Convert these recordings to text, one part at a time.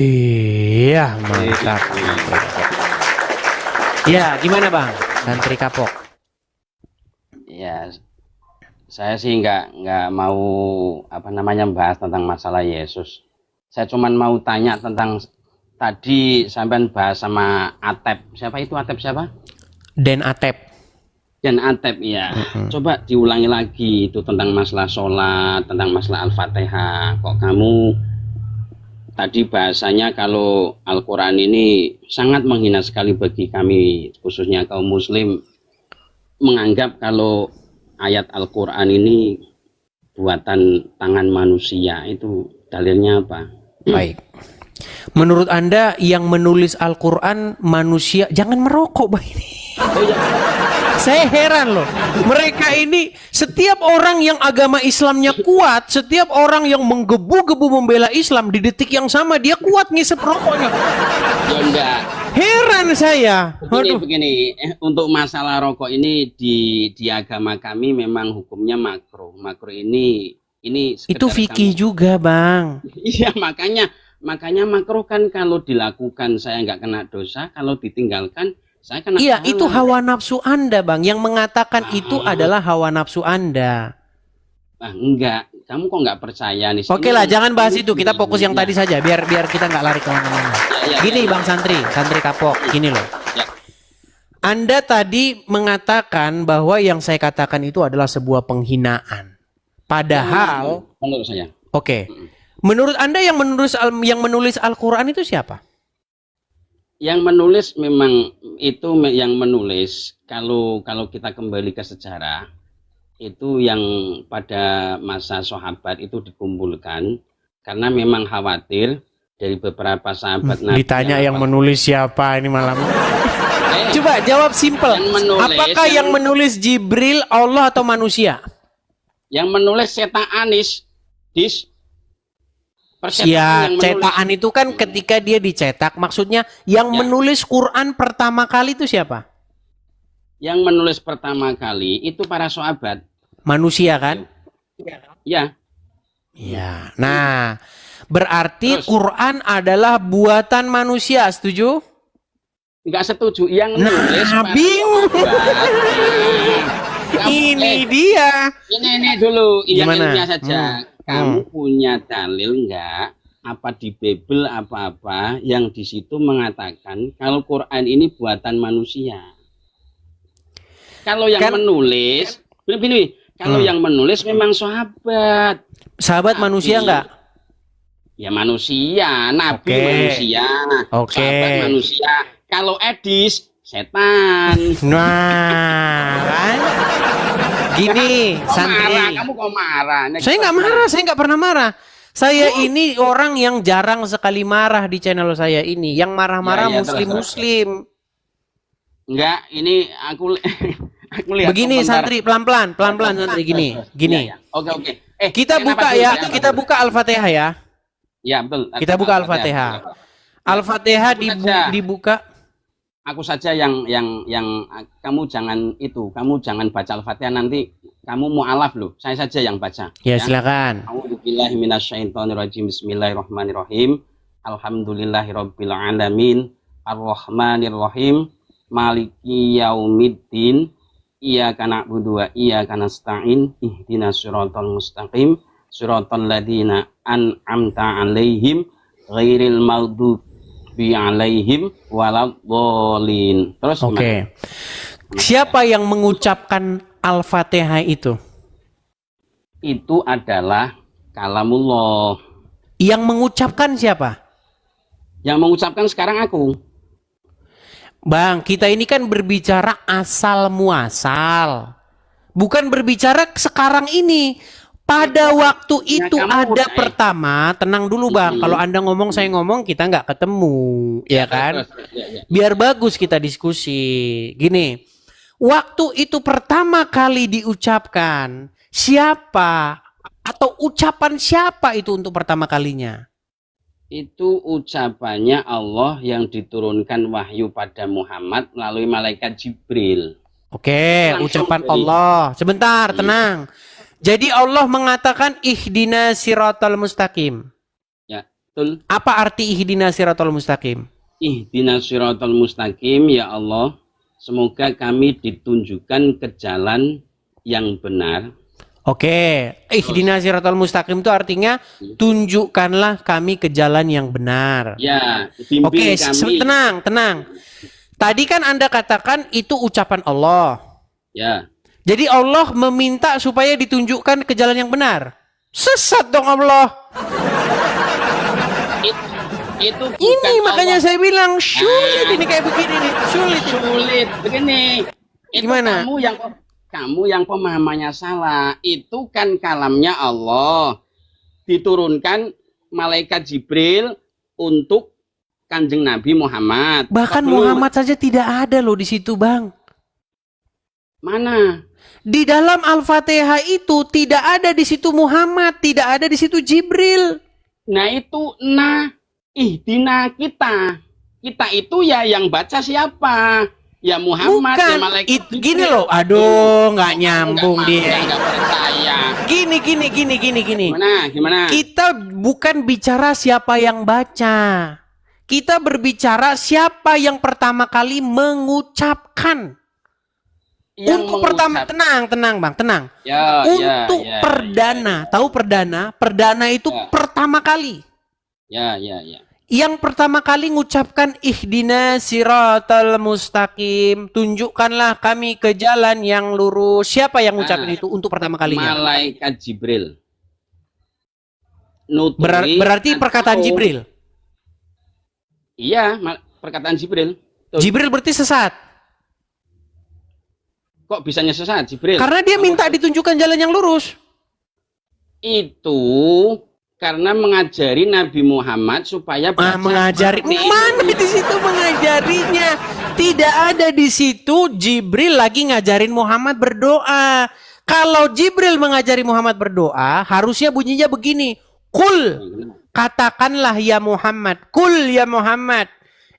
Iya, mantap. Ya, gimana Bang? Santri kapok. Ya, saya sih nggak mau bahas tentang masalah Yesus. Saya cuman mau tanya tentang tadi sampean bahas sama Atep. Siapa itu Atep siapa? Den Atep. Dan Atep ya. Coba diulangi lagi itu tentang masalah sholat, tentang masalah Al-Fatihah. Kok kamu tadi bahasanya kalau Al-Quran ini sangat menghina sekali bagi kami, khususnya kaum muslim, menganggap kalau ayat Al-Quran ini buatan tangan manusia. Itu dalilnya apa? Baik. Menurut Anda yang menulis Al-Quran manusia, jangan merokok Bang ini. Oh ya, Saya heran loh. Mereka ini setiap orang yang agama Islamnya kuat, setiap orang yang menggebu-gebu membela Islam di detik yang sama dia kuat ngisep rokoknya. ya enggak. Heran saya. Begini, untuk masalah rokok ini di agama kami memang hukumnya makruh. Makruh ini Itu sekedar fikih juga, Bang. Iya, makanya makruh kan kalau dilakukan saya nggak kena dosa, kalau ditinggalkan saya kena Iya, pahala. itu hawa nafsu Anda, Bang. Yang mengatakan itu adalah hawa nafsu Anda. Enggak, kamu kok nggak percaya nih? Oke lah, jangan bahas itu. Kita fokus yang tadi saja, biar kita nggak lari kemana-mana. Gini, Bang Santri kapok. Gini loh. Ya. Anda tadi mengatakan bahwa yang saya katakan itu adalah sebuah penghinaan. Padahal, Menurut saya. oke. Menurut Anda yang menulis Al-Quran itu siapa? Yang menulis memang itu yang menulis kalau kita kembali ke sejarah itu yang pada masa sahabat itu dikumpulkan karena memang khawatir dari beberapa sahabat Nabi. Ditanya yang menulis siapa ini malam. Coba jawab simpel. Apakah yang menulis Jibril, Allah atau manusia? Yang menulis cetak Anis Ya, cetakan itu kan ketika dia dicetak, maksudnya yang menulis Quran pertama kali itu siapa? Yang menulis pertama kali itu para sahabat. Manusia kan? Ya. Ya. Nah, berarti Quran adalah buatan manusia, setuju? Enggak setuju. Yang menulis bingung. Ini dia. Ini dulu. Gimana? Yang saja. Kamu punya dalil enggak apa di Bible apa-apa yang di situ mengatakan kalau Quran ini buatan manusia? Kalau yang menulis, kalau yang menulis memang sahabat. Sahabat manusia enggak? Ya manusia, Nabi manusia, sahabat manusia. Kalau Edis, setan. Nah, kan? Gini, Santri. Kamu kok marah? Saya nggak marah, saya nggak pernah marah. Saya ini orang yang jarang sekali marah di channel saya ini. Yang marah-marah muslim-muslim. Enggak, ini aku lihat. Begini Santri, pelan-pelan Santri gini. Oke. Kita buka ya, kita buka Al-Fatihah ya. Ya, betul. Kita buka Al-Fatihah. Al-Fatihah dibuka. Aku saja yang kamu jangan baca Al-Fatihah, nanti kamu mu'alaf loh. Saya saja yang baca. Ya, silakan. A'udzubillahi minasyaitonirrajim. Bismillahirrahmanirrahim. Alhamdulillahirabbil alamin. Arrahmanirrahim. Maliki yaumiddin. Iyyaka na'budu wa iyyaka nasta'in. Ihdinas siratal mustaqim. Siratal ladzina an'amta 'alaihim ghairil maghdubi alaihim waladhdallin. Terus Oke. Siapa yang mengucapkan Al-Fatihah itu? Itu adalah kalamullah. Yang mengucapkan siapa? Yang mengucapkan sekarang aku. Bang, kita ini kan berbicara asal muasal. Bukan berbicara sekarang ini. Pada waktu itu ada pertama, tenang dulu Bang. Kalau Anda ngomong, saya ngomong, kita nggak ketemu, ya kan? Biar bagus kita diskusi. Gini, waktu itu pertama kali diucapkan, siapa atau ucapan siapa itu untuk pertama kalinya? Itu ucapannya Allah yang diturunkan wahyu pada Muhammad melalui malaikat Jibril. Oke, ucapan Allah. Sebentar, tenang. Jadi Allah mengatakan ihdina siratal mustaqim. Ya, Betul. Apa arti ihdinas siratal mustaqim? Ihdinas siratal mustaqim, ya Allah, semoga kami ditunjukkan ke jalan yang benar. Oke, ihdinas siratal mustaqim itu artinya tunjukkanlah kami ke jalan yang benar. Ya, Oke, bimbing kami. tenang. Tadi kan Anda katakan itu ucapan Allah. Ya. Jadi Allah meminta supaya ditunjukkan ke jalan yang benar. Sesat dong Allah. Itu bukan Ini makanya Allah. saya bilang sulit ini kayak begini nih, sulit. Sulit begini. Itu Gimana? kamu yang pemahamannya salah. Itu kan kalamnya Allah. Diturunkan malaikat Jibril untuk Kanjeng Nabi Muhammad. Bahkan Belum. Muhammad saja tidak ada loh di situ, Bang. Mana? Di dalam Al-Fatihah itu tidak ada di situ Muhammad, tidak ada di situ Jibril. Nah itu ihdina kita. Kita itu ya yang baca siapa? Ya Muhammad, ya Bukan, malaikat gini Jibril. loh, aduh nggak nyambung dia. Nggak percaya. Gini. Gimana? Kita bukan bicara siapa yang baca. Kita berbicara siapa yang pertama kali mengucapkan. Yang Untuk pertama, mengucap- tenang Bang, tenang. Ya, Untuk ya. perdana, tahu perdana? Perdana itu Ya. pertama kali. Ya. Yang pertama kali ngucapkan ihdinas siratal mustaqim, tunjukkanlah kami ke jalan yang lurus. Siapa yang ngucapin itu untuk pertama kalinya? Malaikat Jibril. Nuturi Berarti perkataan atau- Jibril. Iya, perkataan Jibril. Tuh. Jibril berarti sesat. Kok bisanya sesat Jibril? Karena dia minta ditunjukkan jalan yang lurus. Itu karena mengajari Nabi Muhammad supaya baca Mengajari. seperti Mana itu. di situ mengajarinya? Tidak ada di situ Jibril lagi ngajarin Muhammad berdoa. Kalau Jibril mengajari Muhammad berdoa, harusnya bunyinya begini. Kul, katakanlah ya Muhammad. Kul ya Muhammad.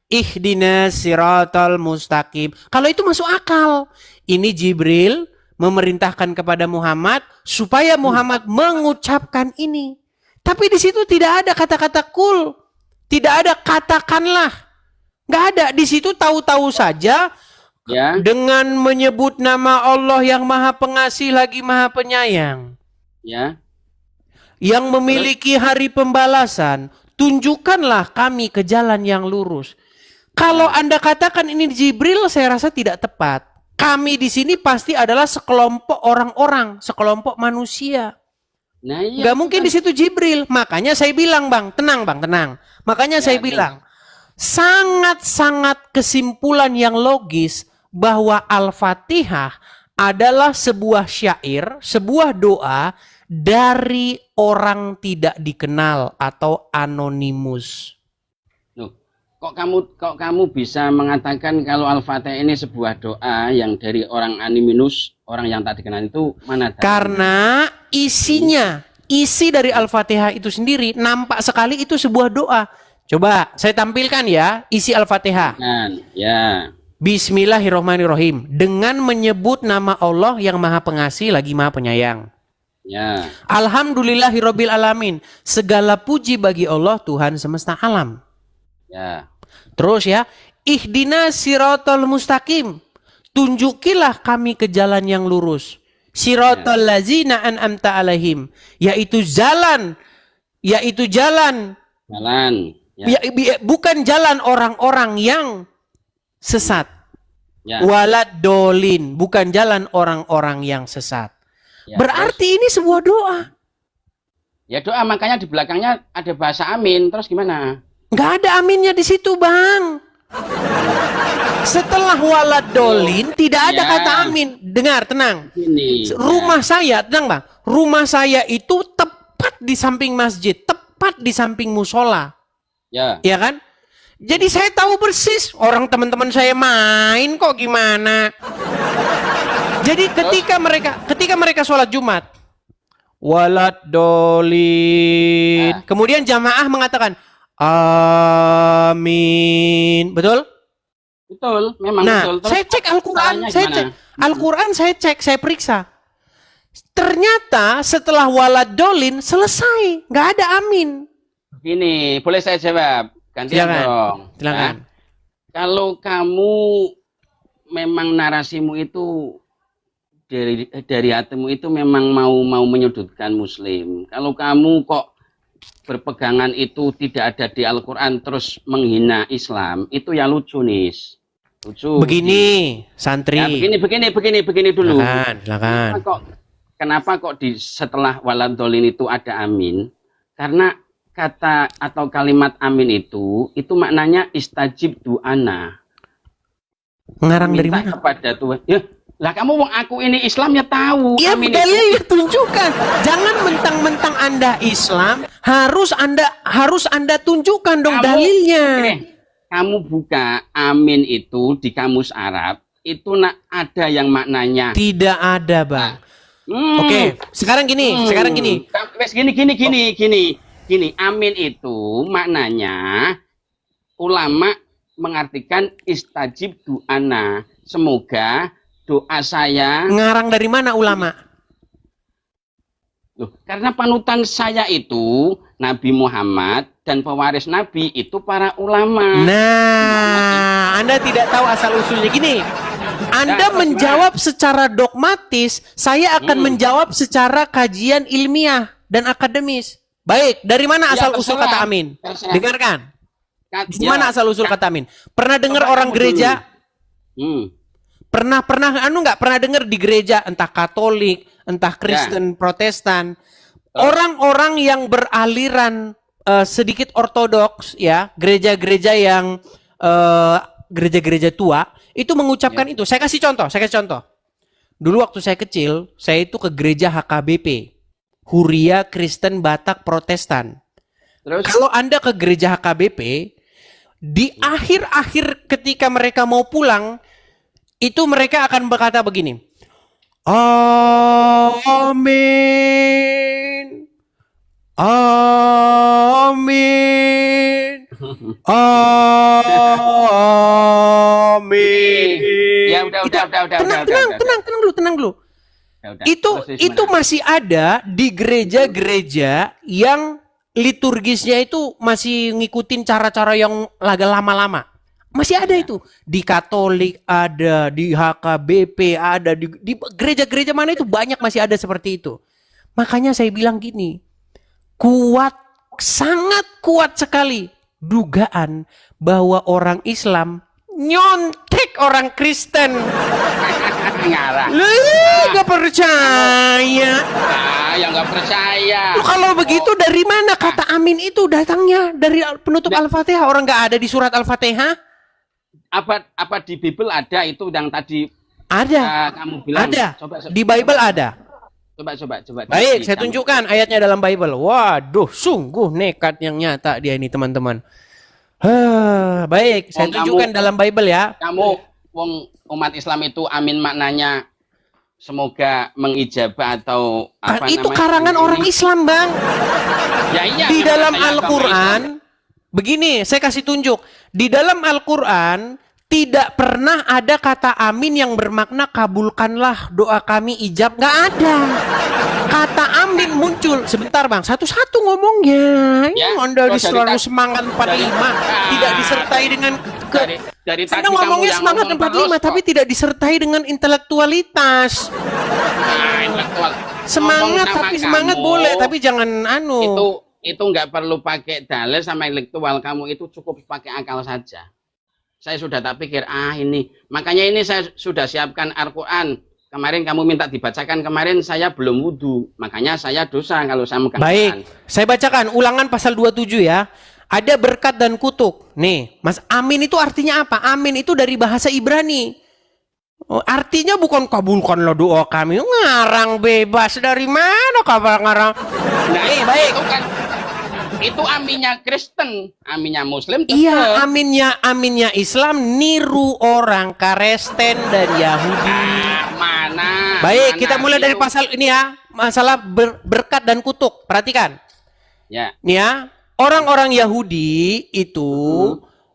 Ihdinas siratal mustaqim. Kalau itu masuk akal. Ini Jibril memerintahkan kepada Muhammad supaya Muhammad mengucapkan ini. Tapi di situ tidak ada kata-kata kul. Tidak ada katakanlah. Nggak ada. Di situ tahu-tahu saja Ya. dengan menyebut nama Allah yang Maha Pengasih lagi Maha Penyayang. Ya. Yang memiliki hari pembalasan, tunjukkanlah kami ke jalan yang lurus. Kalau Anda katakan ini Jibril, saya rasa tidak tepat. Kami di sini pasti adalah sekelompok orang-orang, sekelompok manusia. Nah, iya. Gak mungkin di situ Jibril. Makanya saya bilang, Bang, tenang. Makanya saya bilang, sangat-sangat kesimpulan yang logis bahwa Al-Fatihah adalah sebuah syair, sebuah doa dari orang tidak dikenal atau anonimus. Loh, kok kamu bisa mengatakan kalau Al-Fatihah ini sebuah doa yang dari orang anonimus, orang yang tak dikenal itu mana? Karena isi dari Al-Fatihah itu sendiri nampak sekali itu sebuah doa. Coba saya tampilkan ya isi Al-Fatihah. Kan, ya. Bismillahirrohmanirrohim. Dengan menyebut nama Allah yang Maha Pengasih lagi Maha Penyayang. Ya. Alhamdulillahirabbil alamin. Segala puji bagi Allah Tuhan semesta alam. Ya. Terus ya, ihdinas siratal mustaqim. Tunjukilah kami ke jalan yang lurus. Siratal ladzina an'amta alaihim, yaitu jalan Jalan. Ya. bukan jalan orang-orang yang sesat. Ya. Walad dolin, bukan jalan orang-orang yang sesat. Ya, Berarti ini sebuah doa. ya doa, makanya di belakangnya ada bahasa amin. Terus gimana? Nggak ada aminnya di situ, Bang. Setelah walad dolin tidak ada Ya. kata amin. Dengar, tenang. Ini. Rumah saya, tenang Bang. Rumah saya itu tepat di samping masjid, tepat di samping musola. Ya. Ya kan? Jadi saya tahu persis orang teman-teman saya main kok gimana. Jadi ketika mereka sholat Jumat, walad dolin. Kemudian jamaah mengatakan amin. Betul? Betul, memang Nah, betul. Terus saya cek Al-Quran, caranya saya gimana? cek Al-Quran, saya periksa. Ternyata setelah walad dolin selesai, nggak ada amin. Begini, boleh saya jawab? Gantian Silakan. dong. Silakan. Nah, kalau kamu memang narasimu itu dari hatimu itu memang mau menyudutkan Muslim. Kalau kamu kok berpegangan itu tidak ada di Al-Quran terus menghina Islam, itu ya lucu nih. Lucu. Begini, santri. Ya, begini dulu. Silakan. Kenapa kok di setelah waladolin itu ada amin? Karena kata atau kalimat amin itu maknanya istajib du'ana. Ngarang dari Minta mana? kepada Tuhan. Ya, lah kamu mau aku ini Islam ya tahu. Iya, amin dalilnya tunjukkan. Jangan mentang-mentang Anda Islam, harus Anda tunjukkan dong dalilnya. Kamu buka amin itu di kamus Arab, itu ada yang maknanya. Tidak ada, Bang. Oke, sekarang gini. Wes gini. Amin itu maknanya ulama mengartikan istajib du'ana. Semoga doa saya. Ngarang dari mana ulama? Loh, karena panutan saya itu Nabi Muhammad dan pewaris Nabi itu para ulama. Nah, Anda tidak tahu asal usulnya gini. Anda menjawab secara dogmatis, saya akan menjawab secara kajian ilmiah dan akademis. Baik, dari mana asal usul kata amin? Dengarkan. Di mana asal usul kata amin? Pernah dengar orang gereja? Pernah pernah dengar di gereja entah Katolik, entah Kristen, Protestan, orang-orang yang beraliran sedikit ortodoks ya, gereja-gereja yang gereja-gereja tua itu mengucapkan itu. Saya kasih contoh. Dulu waktu saya kecil, saya itu ke gereja HKBP, Huria Kristen Batak Protestan. Terus kalau Anda ke gereja HKBP, di akhir-akhir ketika mereka mau pulang, itu mereka akan berkata begini. Amin. Amin. Amin. Ya udah. Tenang dulu. Itu masih ada di gereja-gereja yang liturgisnya itu masih ngikutin cara-cara yang agak lama-lama. Masih ada itu. Di Katolik ada, di HKBP ada, di gereja-gereja mana itu banyak masih ada seperti itu. Makanya saya bilang gini, sangat kuat sekali dugaan bahwa orang Islam nyontek orang Kristen. Gak percaya. Ya gak percaya. Kalau begitu dari mana kata amin itu datangnya? Dari penutup Al-Fatihah. Orang gak ada di surat Al-Fatihah? Apa di Bible ada itu yang tadi ada? Kamu bilang ada. Coba. Di Bible ada. Coba. Baik, saya tunjukkan ayatnya dalam Bible. Waduh, sungguh nekat yang nyata dia ini teman-teman. Baik, saya tunjukkan dalam Bible ya. Kamu umat Islam itu amin maknanya semoga mengijabah atau apa itu namanya? karangan orang Islam, Bang. Ya iya. Di dalam Al-Qur'an begini, saya kasih tunjuk. Di dalam Al-Qur'an tidak pernah ada kata amin yang bermakna kabulkanlah doa kami ijab. Nggak ada. Kata amin muncul. Sebentar Bang, satu-satu ngomongnya. Ya, Anda selalu semangat 45. Tidak disertai dengan dari Anda ngomongnya semangat 45 tapi tidak disertai dengan intelektualitas. Intelektual. Semangat tapi semangat boleh, tapi jangan Itu nggak perlu pakai dalil sama intelektual, kamu itu cukup pakai akal saja. Saya sudah tak pikir, ini. Makanya ini saya sudah siapkan Al-Quran. Kemarin kamu minta dibacakan, kemarin saya belum wudhu. Makanya saya dosa kalau saya megang Baik, saya bacakan Ulangan pasal 27 ya. Ada berkat dan kutuk. Nih, Mas, amin itu artinya apa? Amin itu dari bahasa Ibrani. Artinya bukan kabulkanlah doa kami. Ngarang bebas dari mana kabar ngarang? Nah, baik. Itu aminnya Kristen, aminnya Muslim. Iya, aminnya Islam niru orang Kristen dan Yahudi. Mana? Baik, kita mulai dari pasal ini ya, masalah berkat dan kutuk. Perhatikan. Ya. Nih ya, orang-orang Yahudi itu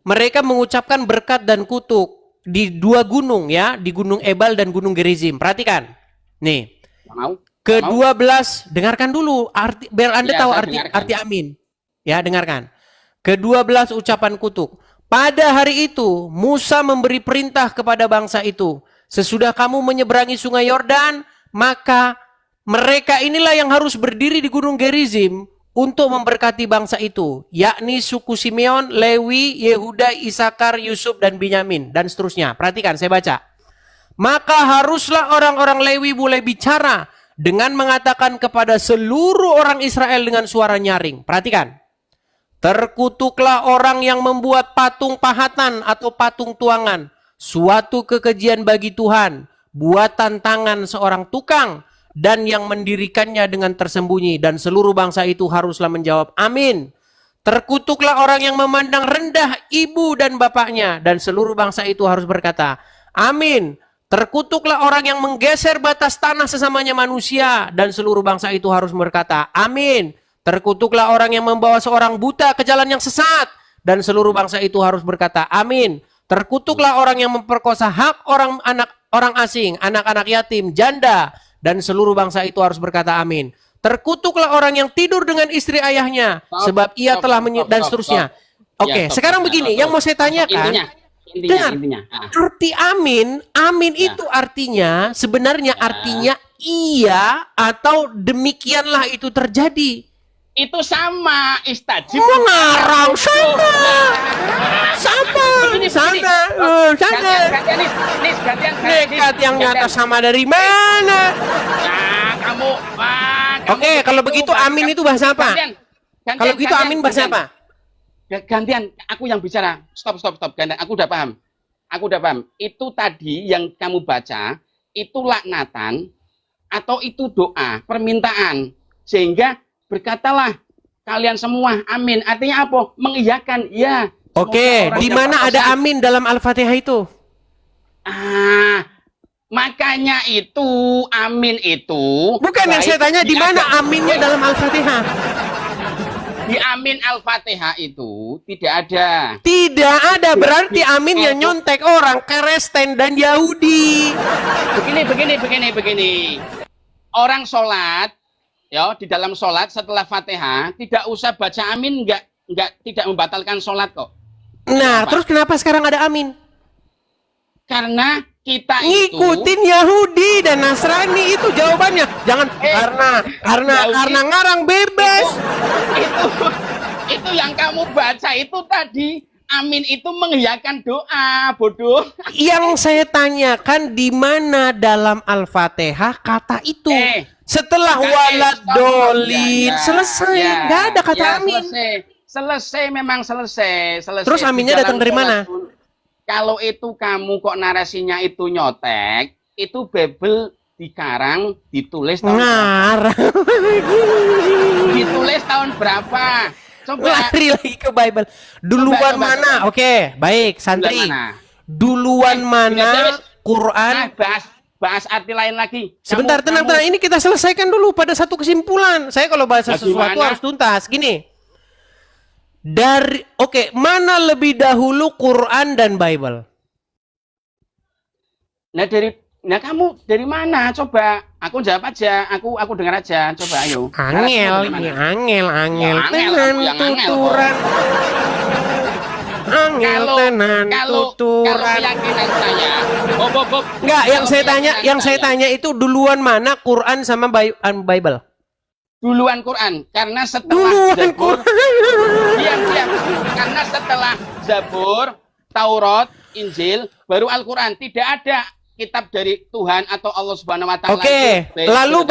mereka mengucapkan berkat dan kutuk di dua gunung ya, di Gunung Ebal dan Gunung Gerizim. Perhatikan. Nih. Mau? Ke-12, dengarkan dulu biar Anda tahu arti amin. Ya, dengarkan. Ke-12 ucapan kutuk. Pada hari itu, Musa memberi perintah kepada bangsa itu. Sesudah kamu menyeberangi sungai Yordan, maka mereka inilah yang harus berdiri di gunung Gerizim untuk memberkati bangsa itu. Yakni suku Simeon, Lewi, Yehuda, Isakar, Yusuf, dan Binyamin. Dan seterusnya. Perhatikan, saya baca. Maka haruslah orang-orang Lewi mulai bicara dengan mengatakan kepada seluruh orang Israel dengan suara nyaring. Perhatikan. Terkutuklah orang yang membuat patung pahatan atau patung tuangan, suatu kekejian bagi Tuhan, buatan tangan seorang tukang, dan yang mendirikannya dengan tersembunyi, dan seluruh bangsa itu haruslah menjawab amin. Terkutuklah orang yang memandang rendah ibu dan bapaknya, dan seluruh bangsa itu harus berkata amin. Terkutuklah orang yang menggeser batas tanah sesamanya manusia, dan seluruh bangsa itu harus berkata amin. Terkutuklah orang yang membawa seorang buta ke jalan yang sesat, dan seluruh bangsa itu harus berkata amin. Terkutuklah orang yang memperkosa hak orang asing, anak-anak yatim, janda, dan seluruh bangsa itu harus berkata amin. Terkutuklah orang yang tidur dengan istri ayahnya, sebab ia telah dan seterusnya. Oke, sekarang begini, yang mau saya tanyakan, intinya. arti amin, amin itu artinya, sebenarnya artinya iya atau demikianlah itu terjadi. Itu sama, istajib. Mengarang sama. Nekat yang nyata sama dari mana? Nah, kamu. Oke, kalau begitu amin itu bahasa apa? Kalau begitu amin bahasa apa? Gantian, aku yang bicara. Stop. Gantian, aku udah paham. Itu tadi yang kamu baca, itu laknatan atau itu doa, permintaan. Sehingga berkatalah kalian semua amin. Artinya apa? Mengiyakan. Ya. Oke, di mana ada amin dalam Al-Fatihah itu? Makanya itu amin itu. Bukan yang saya tanya, di mana aminnya dalam Al-Fatihah? Di amin Al-Fatihah itu tidak ada. Tidak ada, berarti aminnya nyontek orang Kristen dan Yahudi. Begini. Orang sholat, ya, di dalam sholat setelah Fatihah tidak usah baca amin, tidak membatalkan sholat kok. Nah, terus kenapa sekarang ada amin? Karena kita ngikutin Yahudi dan Nasrani, itu jawabannya. Jangan karena ngarang bebas. Itu yang kamu baca itu tadi. Amin itu mengiyakan doa, bodoh. Yang saya tanyakan di mana dalam Al-Fatihah kata itu? Setelah waladolin selesai, nggak ada kata amin. Selesai. Terus aminnya datang dari mana? Kalau itu kamu kok narasinya itu nyotek, itu Bible dikarang, ditulis tahun berapa? Ditulis tahun berapa? Coba lari lagi ke Bible. Duluan mana? Oke, baik, santri. Duluan mana Quran? Bahas arti lain lagi. Sebentar, tenang. Ini kita selesaikan dulu pada satu kesimpulan. Saya kalau bahasa sesuatu harus tuntas. Gini. Mana lebih dahulu Quran dan Bible? Nah, kamu dari mana? Coba, aku jawab aja. Aku dengar aja. Coba, ayo. Angel. Tenan tuturan. Angel tenan tuturan. Kalau keyakinan saya, Bob. Enggak, yang saya tanya itu duluan mana Quran sama Bible? Duluan Quran, karena setelah Zabur, karena setelah Zabur, Taurat, Injil, baru Al-Quran. Tidak ada kitab dari Tuhan atau Allah Subhanahu Wa Taala. Oke, lalu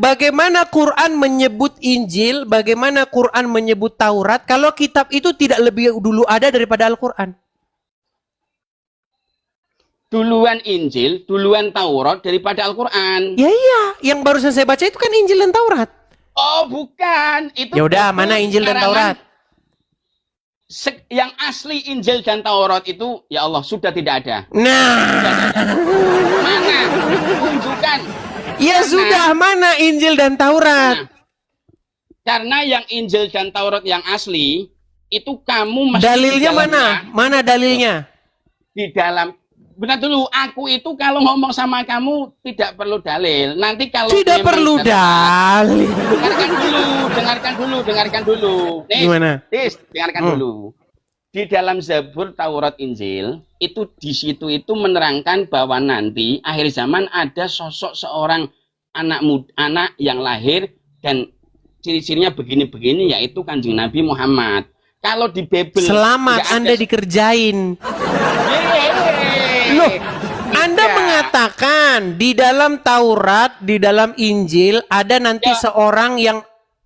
bagaimana Quran menyebut Injil, bagaimana Quran menyebut Taurat, kalau kitab itu tidak lebih dulu ada daripada Al-Quran? Duluan Injil, duluan Taurat daripada Al-Quran. Ya iya, yang barusan saya baca itu kan Injil dan Taurat. Oh bukan, itu. Ya udah, mana Injil dan Taurat? Yang asli Injil dan Taurat itu, ya Allah, sudah tidak ada. Nah, mana? Tunjukkan. Ya sudah, mana Injil dan Taurat? Karena yang Injil dan Taurat yang asli itu kamu mesti dalilnya mana? Mana dalilnya? Di dalam Bentar dulu, aku itu kalau ngomong sama kamu tidak perlu dalil. Nanti kalau Tidak memang perlu dalil. dengarkan dulu. Nis, Gimana? dengarkan dulu. Di dalam Zabur, Taurat, Injil, itu di situ itu menerangkan bahwa nanti akhir zaman ada sosok seorang anak yang lahir dan ciri-cirinya begini-begini, yaitu Kanjeng Nabi Muhammad. Kalau di Bible Selamat Anda dikerjain. Loh, Anda mengatakan di dalam Taurat, di dalam Injil ada nanti seorang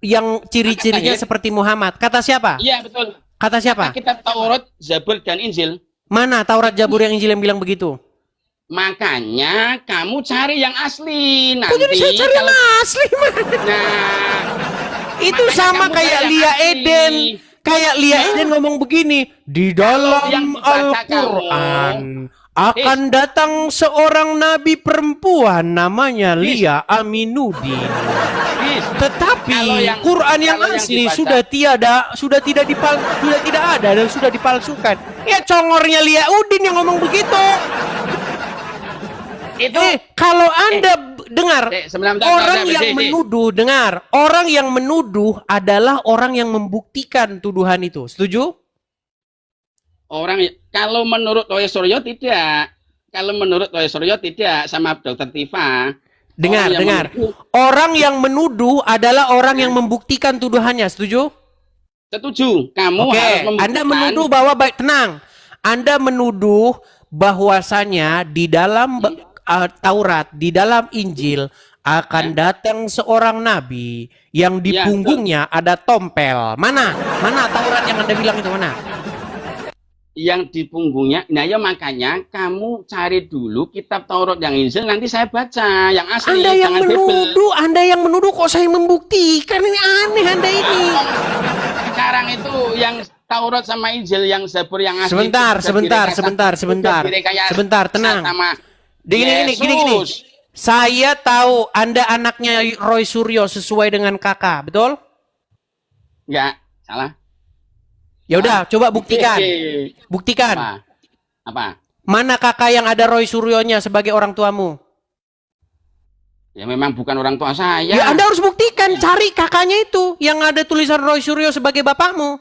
yang ciri-cirinya seperti Muhammad. Kata siapa? Iya, betul. Kata siapa? Kitab Taurat, Zabur, dan Injil. Mana Taurat, Zabur, yang Injil yang bilang begitu? Makanya kamu cari yang asli. Nanti Kok jadi saya cari yang asli? Nah, itu sama kayak Lia Eden. Kayak Lia Eden ngomong begini, di dalam Al-Quran akan datang seorang nabi perempuan namanya Lia Aminuddin. Tetapi Quran yang asli sudah tidak ada dan sudah dipalsukan. Ya congornya Lia Udin yang ngomong begitu. Itu kalau Anda dengar orang yang menuduh, orang yang menuduh adalah orang yang membuktikan tuduhan itu. Setuju? Kalau menurut Roy Suryo tidak. Kalau menurut Roy Suryo tidak, sama Dr. Tifa. Dengar. Orang yang menuduh adalah orang yang membuktikan tuduhannya. Setuju? Setuju. Kamu harus membuktikan. Anda menuduh bahwa tenang. Anda menuduh bahwasanya di dalam Taurat, di dalam Injil akan datang seorang nabi yang di punggungnya ada tompel. Mana Taurat yang Anda bilang itu mana? Yang di punggungnya. Nah ya makanya kamu cari dulu kitab Taurat yang Injil, nanti saya baca yang asli. Anda yang menuduh kok saya membuktikan, ini aneh Anda ini. Sekarang itu yang Taurat sama Injil, yang Zabur yang asli. Sebentar, tenang. Gini. Saya tahu Anda anaknya Roy Suryo sesuai dengan kakak, betul? Enggak, salah. Ya udah, coba buktikan. Buktikan. Apa? Mana kakak yang ada Roy Suryonya sebagai orang tuamu? Ya memang bukan orang tua saya. Ya Anda harus buktikan, cari kakaknya itu yang ada tulisan Roy Suryo sebagai bapakmu.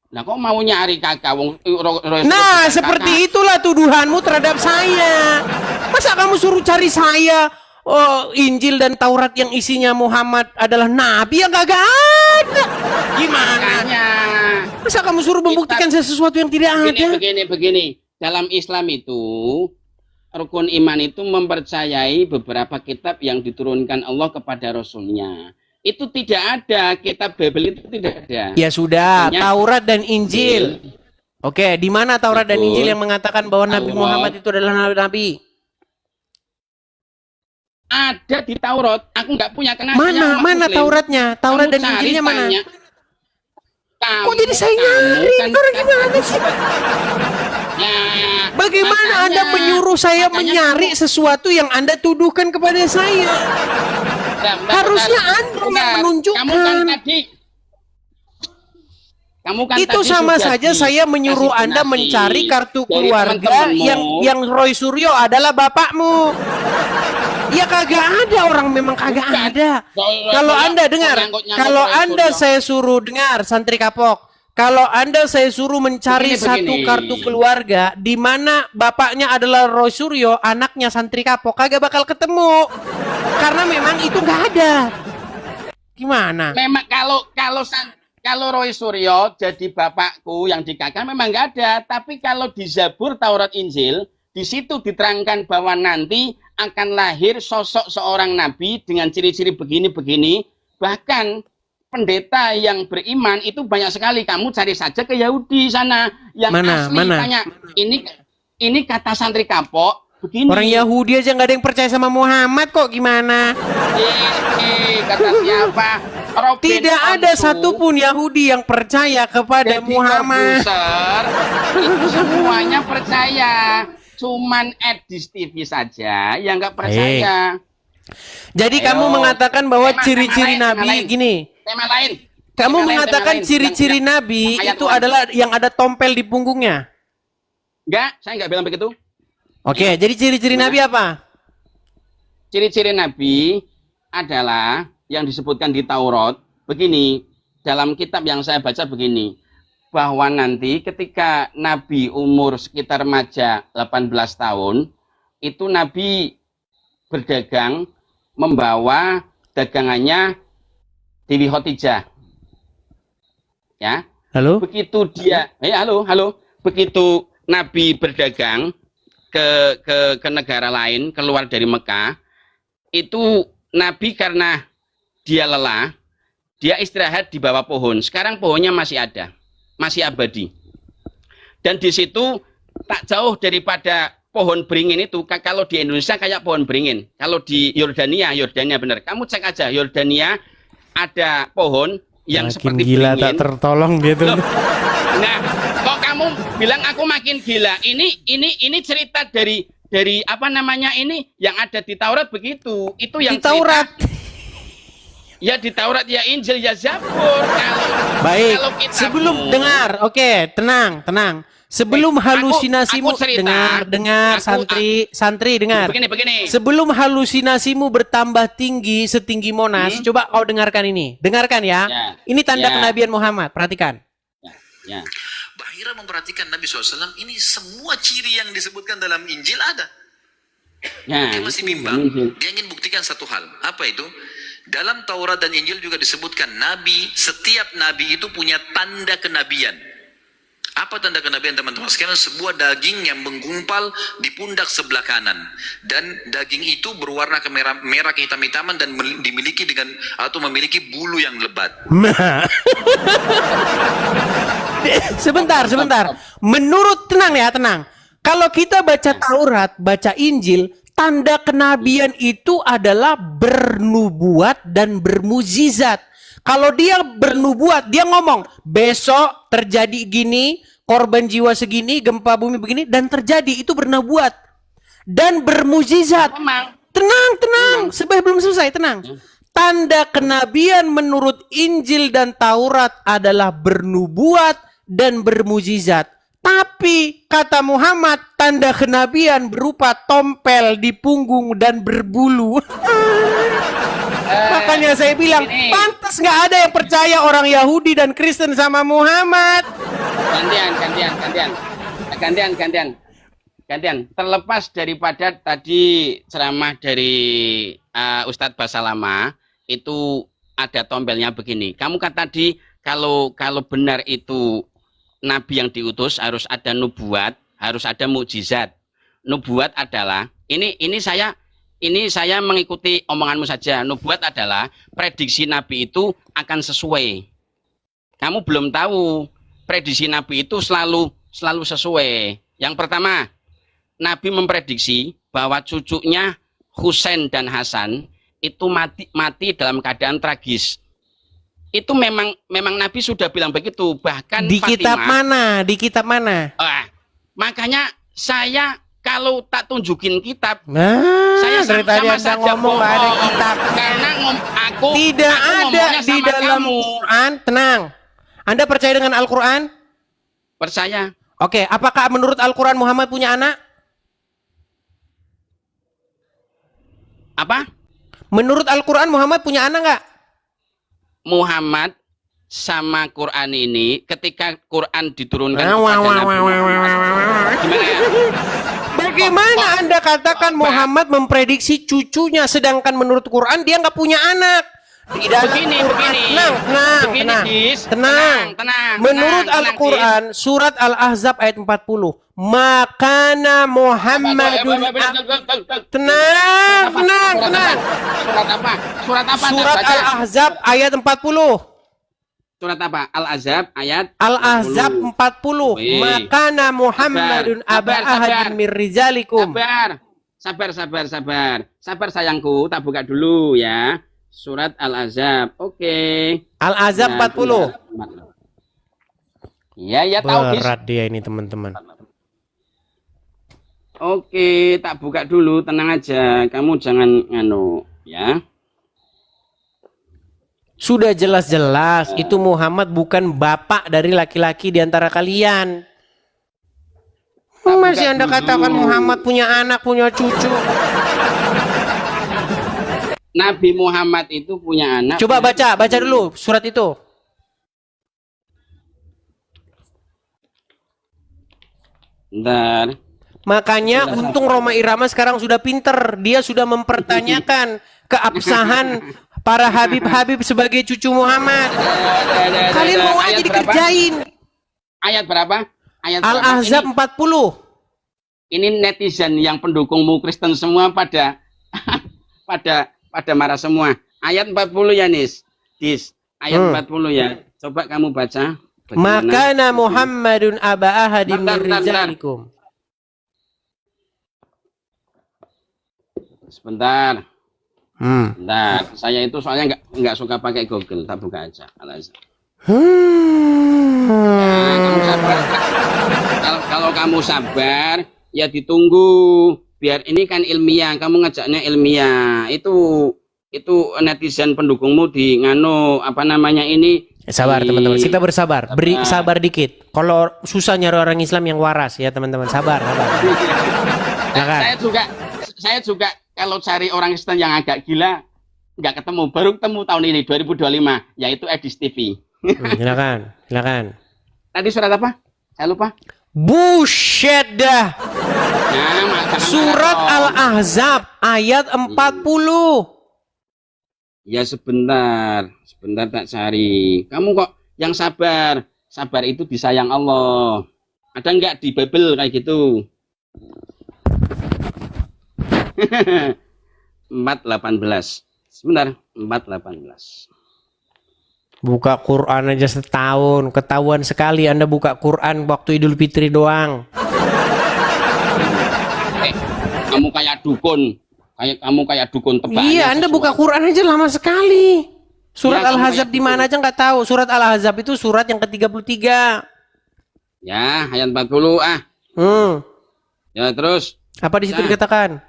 Nah, kok mau nyari kakak? Nah, seperti itulah tuduhanmu terhadap saya. Masa kamu suruh cari saya Injil dan Taurat yang isinya Muhammad adalah nabi yang kagak ada? Gimana? Masa kamu suruh membuktikan sesuatu yang tidak ada? Begini. Dalam Islam itu, rukun iman itu mempercayai beberapa kitab yang diturunkan Allah kepada Rasulnya. Itu tidak ada, kitab Bible itu tidak ada. Ya sudah, Taurat dan Injil. Oke, di mana Taurat dan Injil yang mengatakan bahwa Nabi Muhammad itu adalah nabi? Ada di Taurat. Aku nggak punya kenanya. Mana Tauratnya? Taurat dan Injilnya mana? Kok jadi saya nyari? Orang gimana sih? Bagaimana Anda menyuruh saya menyari sesuatu yang Anda tuduhkan kepada saya? Harusnya Anda yang menunjukkan. Itu sama saja saya menyuruh Anda mencari kartu keluarga yang Roy Suryo adalah bapakmu. Ya kagak ada, orang memang kagak ada. Kalau Anda dengar, kalau Anda saya suruh dengar santri kapok, kalau Anda saya suruh mencari satu kartu keluarga di mana bapaknya adalah Roy Suryo, anaknya santri kapok, kagak bakal ketemu. Karena memang itu nggak ada. Gimana? Memang kalau Roy Suryo jadi bapakku yang dikakar memang nggak ada. Tapi kalau di Zabur, Taurat, Injil, di situ diterangkan bahwa nanti akan lahir sosok seorang nabi dengan ciri-ciri begini-begini. Bahkan pendeta yang beriman itu banyak sekali. Kamu cari saja ke Yahudi sana yang asli tanya. Ini kata santri kapok. Begini. Orang Yahudi aja nggak ada yang percaya sama Muhammad kok, gimana? Kata siapa? Tidak ada satupun Yahudi yang percaya kepada Muhammad. Itu semuanya percaya. Cuman Edis TV saja yang nggak percaya. Jadi kamu mengatakan bahwa ciri-ciri Nabi gini. Tema lain. Kamu mengatakan ciri-ciri Nabi itu adalah yang ada tompel di punggungnya. Enggak, saya enggak bilang begitu. Oke, jadi ciri-ciri Nabi apa? Ciri-ciri Nabi adalah yang disebutkan di Taurat begini, dalam kitab yang saya baca begini, bahwa nanti ketika Nabi umur sekitar remaja 18 tahun, itu Nabi berdagang membawa dagangannya Dewi Khotijah. Ya. Halo? Begitu dia, halo. Begitu Nabi berdagang ke negara lain, keluar dari Mekah, itu Nabi karena dia lelah, dia istirahat di bawah pohon. Sekarang pohonnya masih ada, masih abadi. Dan di situ tak jauh daripada pohon beringin itu, kalau di Indonesia kayak pohon beringin. Kalau di Yordania benar. Kamu cek aja, Yordania ada pohon yang makin seperti gila beringin. Tak tertolong gitu. Loh, nah, kok kamu bilang aku makin gila? Ini cerita dari apa namanya ini yang ada di Taurat begitu. Itu yang Di Taurat. Ya di Taurat, ya Injil, ya Zabur. Baik. Kalau kitabmu, Sebelum dengar, oke, tenang. Sebelum halusinasimu, aku cerita, dengar santri dengar. Begini. Sebelum halusinasimu bertambah tinggi setinggi Monas, coba kau dengarkan ini. Dengarkan ya. Ini tanda kenabian Muhammad. Perhatikan. Ya. Bahira memperhatikan Nabi SAW, ini semua ciri yang disebutkan dalam Injil ada. Ya, Dia masih bimbang. Dia ingin buktikan satu hal. Apa itu? Dalam Taurat dan Injil juga disebutkan setiap nabi itu punya tanda kenabian. Apa tanda kenabian, teman-teman sekalian? Sebuah daging yang menggumpal di pundak sebelah kanan, dan daging itu berwarna merah kehitam-hitaman dan dimiliki memiliki bulu yang lebat. Sebentar. Menurut tenang. Kalau kita baca Taurat, baca Injil, tanda kenabian itu adalah bernubuat dan bermujizat. Kalau dia bernubuat, dia ngomong, besok terjadi gini, korban jiwa segini, gempa bumi begini, dan terjadi, itu bernubuat. Dan bermujizat. Tenang. Belum selesai, tenang. Tanda kenabian menurut Injil dan Taurat adalah bernubuat dan bermujizat. Tapi kata Muhammad, tanda kenabian berupa tompel di punggung dan berbulu. Makanya saya bilang, pantas nggak ada yang percaya orang Yahudi dan Kristen sama Muhammad. Gantian. Terlepas daripada tadi ceramah dari Ustadz Basalama, itu ada tompelnya begini. Kamu kan tadi kalau benar itu Nabi yang diutus harus ada nubuat, harus ada mukjizat. Nubuat adalah ini saya mengikuti omonganmu saja. Nubuat adalah prediksi Nabi itu akan sesuai. Kamu belum tahu prediksi Nabi itu selalu sesuai. Yang pertama, Nabi memprediksi bahwa cucunya Husain dan Hasan itu mati dalam keadaan tragis. Itu memang Nabi sudah bilang begitu. Bahkan di Fatimah, kitab mana? Makanya saya kalau tak tunjukin kitab, saya dari tadi saja ngomong nggak ada kitab. Karena aku tidak ada di dalam kamu. Quran. Tenang. Anda percaya dengan Al-Quran? Percaya. Oke, apakah menurut Al-Quran Muhammad punya anak? Apa? Menurut Al-Quran Muhammad punya anak nggak? Muhammad sama Quran ini ketika Quran diturunkan kepada Nabi Muhammad, gimana ya? Bagaimana Anda katakan Muhammad memprediksi cucunya, sedangkan menurut Quran dia nggak punya anak? Begini. Tenang. Menurut Al-Quran surat Al-Ahzab ayat 40, makana Muhammadun. Tenang. Surat apa? Surat Al-Ahzab ayat 40. Surat apa? Al-Ahzab ayat Al-Ahzab 40. Makana Muhammadun aba ahadin min rizalikum. Sabar sayangku, tak buka dulu ya. Surat Al-Ahzab. Oke. Al-Ahzab 40. Ya tahu. Berat dia ini teman-teman. Oke, tak buka dulu, tenang aja. Kamu jangan ya. Sudah jelas-jelas itu Muhammad bukan bapak dari laki-laki di antara kalian. Masih Anda katakan Muhammad punya anak, punya cucu. Nabi Muhammad itu punya anak. Coba baca dulu surat itu. Bentar. Makanya untung Roma Irama sekarang sudah pinter. Dia sudah mempertanyakan keabsahan para Habib-Habib sebagai cucu Muhammad. Kalian mau aja dikerjain. Ayat berapa? Ayat Al-Ahzab 40. Ini netizen yang pendukungmu Kristen semua pada pada marah semua. Ayat 40 ya, Dis. Ayat 40 ya. Coba kamu baca. Makana Muhammadun aba ahadin min rijalikum. Sebentar. Bentar. Saya itu soalnya nggak suka pakai Google. Tak buka aja. Nah, kamu sabar. Kalau kamu sabar, ya ditunggu. Biar ini kan ilmiah. Kamu ngajaknya ilmiah. Itu netizen pendukungmu di ngano apa namanya ini. Sabar teman-teman. Kita bersabar. Beri sabar dikit. Kalau susah nyari orang Islam yang waras ya teman-teman. Sabar. Saya juga kalau cari orang Kristen yang agak gila nggak ketemu, baru ketemu tahun ini 2025, yaitu Edis TV. Silakan. Tadi surat apa? Saya lupa. Buset dah. Surat Al-Ahzab ayat 40. Ya sebentar tak cari. Kamu kok yang sabar? Sabar itu disayang Allah. Ada nggak di Bible kayak gitu? 4:18. Sebentar, 4:18. Buka Quran aja setahun, ketahuan sekali Anda buka Quran waktu Idul Fitri doang. Kamu kayak dukun, kayak dukun tebak. Iya, Anda buka Quran aja lama sekali. Surat Al-Ahzab di mana aja nggak tahu. Surat Al-Ahzab itu surat yang ke-33. Ya, ayat 40 Ya, terus. Apa di situ dikatakan?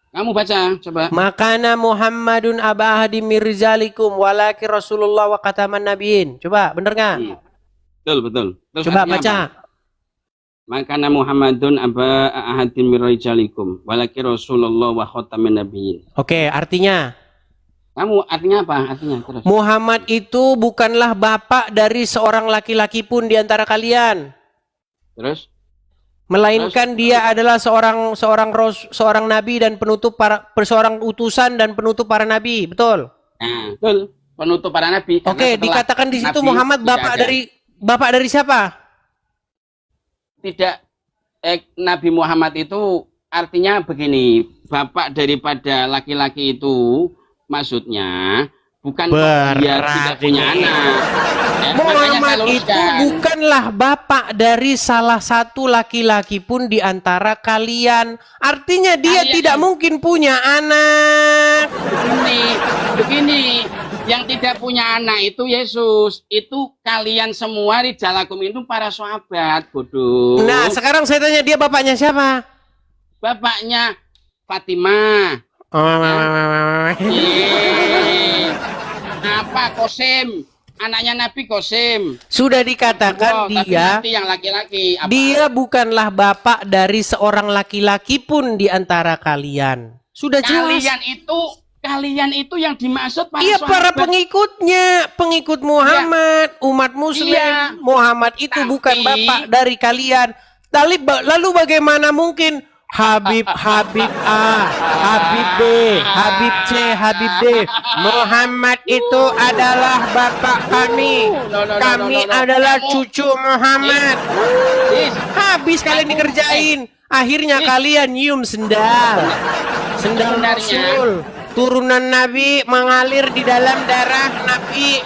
Kamu baca, coba. Makana Muhammadun aba ahadim min rijalikum walakin Rasulullah wa khataman nabiyyin. Coba, bener nggak? Betul. Terus coba baca. Apa? Makana Muhammadun aba ahadim min rijalikum walakin Rasulullah wa khataman nabiyyin. Oke, artinya? Kamu artinya apa? Artinya terus. Muhammad itu bukanlah bapak dari seorang laki-laki pun di antara kalian. Terus? Melainkan dia adalah seorang nabi dan seorang utusan dan penutup para nabi, betul? Nah, betul, penutup para nabi. Oke, dikatakan di situ Muhammad bapak dari siapa? Tidak, Nabi Muhammad itu artinya begini, bapak daripada laki-laki itu maksudnya bukan dia tidak punya anak. Muhammad itu bukanlah bapak dari salah satu laki-laki pun di antara kalian. Artinya dia tidak mungkin punya anak. Begini, yang tidak punya anak itu Yesus. Itu kalian semua rijalakum itu para sahabat, bodoh. Nah, sekarang saya tanya, dia bapaknya siapa? Bapaknya Fatimah. Apa Qasim? Anaknya Nabi Qasim. Sudah dikatakan dia yang laki-laki. Dia bukanlah bapak dari seorang laki-laki pun di antara kalian. Sudah jelas. Kalian itu yang dimaksud para sahabat. Para pengikutnya, pengikut Muhammad, umat muslim. Muhammad itu bukan bapak dari kalian. Lalu bagaimana mungkin Habib A, Habib B, Habib C, Habib D. Muhammad itu adalah bapak kami. Kami adalah cucu Muhammad. Habis kalian dikerjain. Akhirnya kalian nyium sendal. Sendal Rasul. Turunan Nabi mengalir di dalam darah Nabi.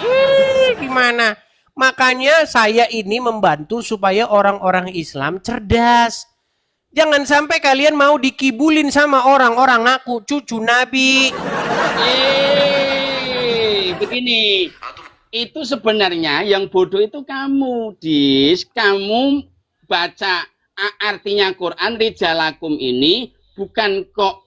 Gimana? Makanya saya ini membantu supaya orang-orang Islam cerdas. Jangan sampai kalian mau dikibulin sama orang-orang ngaku cucu Nabi. Begini. Itu sebenarnya yang bodoh itu kamu, Dis. Kamu baca artinya Quran rijalakum ini bukan kok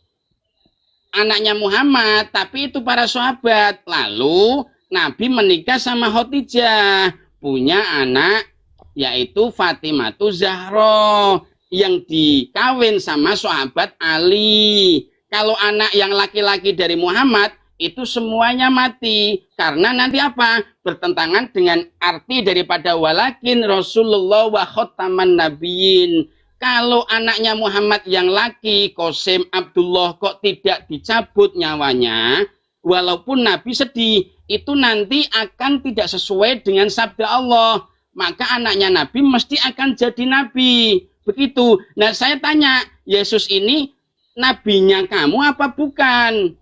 anaknya Muhammad, tapi itu para sahabat. Lalu Nabi menikah sama Khadijah, punya anak yaitu Fatimah Zahra. yang dikawin sama sahabat Ali. Kalau anak yang laki-laki dari Muhammad itu semuanya mati karena nanti apa? Bertentangan dengan arti daripada walakin Rasulullah wa khotaman nabiyyin. Kalau anaknya Muhammad yang laki, Qasim, Abdullah kok tidak dicabut nyawanya, walaupun Nabi sedih, itu nanti akan tidak sesuai dengan sabda Allah. Maka anaknya Nabi mesti akan jadi Nabi. Begitu. Nah saya tanya, Yesus ini nabinya kamu apa bukan?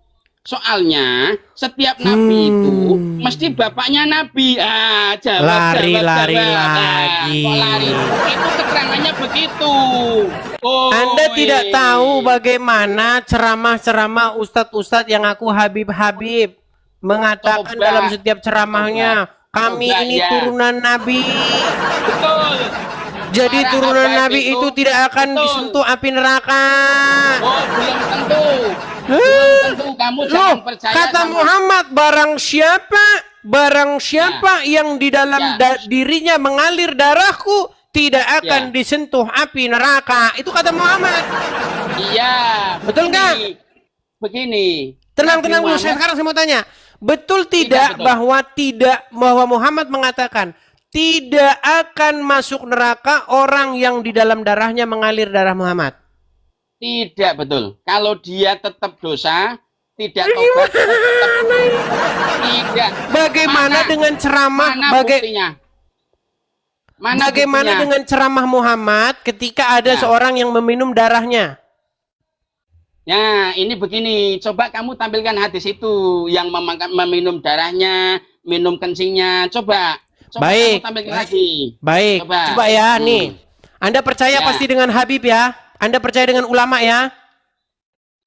Soalnya setiap nabi itu mesti bapaknya nabi. Jawab. Lari Kok lagi. lari? Itu keterangannya begitu. Oh, Anda tidak tahu bagaimana ceramah-ceramah ustadz-ustadz yang aku Habib mengatakan Coba. dalam setiap ceramahnya, kami Coba, ini ya. turunan Nabi. Betul. Jadi Para turunan habaib Nabi itu tidak akan betul. disentuh api neraka. Oh, belum tentu. Belum tentu kamu Loh, jangan percaya kata sama Muhammad, barang siapa yang di dalam Ya. dirinya mengalir darahku tidak akan Ya. disentuh api neraka. Itu kata Muhammad. Iya. Betul nggak? Begini. Tenang Nabi dulu, Muhammad- sekarang saya mau tanya. Betul tidak, betul. bahwa Muhammad mengatakan tidak akan masuk neraka orang yang di dalam darahnya mengalir darah Muhammad? Tidak betul. Kalau dia tetap dosa, tidak tobat, tetap tidak. Bagaimana dengan ceramah Mana buktinya? Mana bagaimana buktinya? dengan ceramah Muhammad ketika ada Ya. seorang yang meminum darahnya? Ya, ini begini. Coba kamu tampilkan hadis itu yang meminum darahnya, minum kencingnya. Coba Baik. kamu tampilkan lagi. Baik, Coba. coba ya nih. Anda percaya Ya. pasti dengan Habib ya? Anda percaya dengan ulama ya?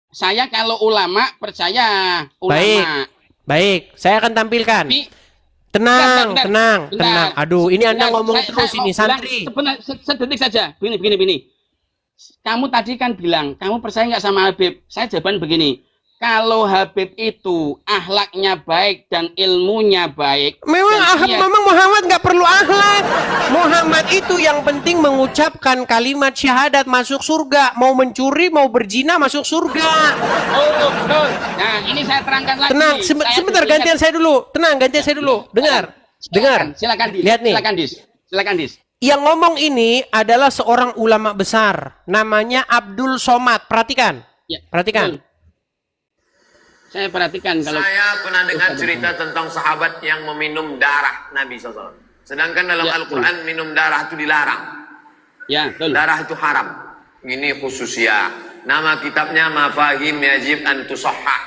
Saya kalau ulama percaya ulama. Baik, saya akan tampilkan. Tapi Tenang, bentar, tenang, bentar. tenang. Aduh, ini Anda Bentar, ngomong saya terus mau ini bilang santri. Sedetik saja. Begini. Kamu tadi kan bilang, kamu percaya nggak sama Habib? Saya jawaban begini. Kalau Habib itu akhlaknya baik dan ilmunya baik. Memang Muhammad nggak perlu akhlak. Muhammad itu yang penting mengucapkan kalimat syahadat masuk surga. Mau mencuri, mau berzina masuk surga. Oh, betul. Nah, ini saya terangkan lagi. Tenang, Saya sebentar dulu gantian ingat. saya dulu. Tenang, gantian saya dulu. Dengar. Silakan, Dis. Lihat nih. Silakan, Dis. Yang ngomong ini adalah seorang ulama besar. Namanya Abdul Somad. Perhatikan. Ya, Perhatikan. betul. Saya perhatikan kalau Saya pernah dengar cerita tentang sahabat yang meminum darah Nabi SAW. Sedangkan dalam Ya, Al-Quran minum darah itu dilarang. ya, betul. Darah itu haram. Ini khususnya. Nama kitabnya Mafahim Yajib an Tusahhah.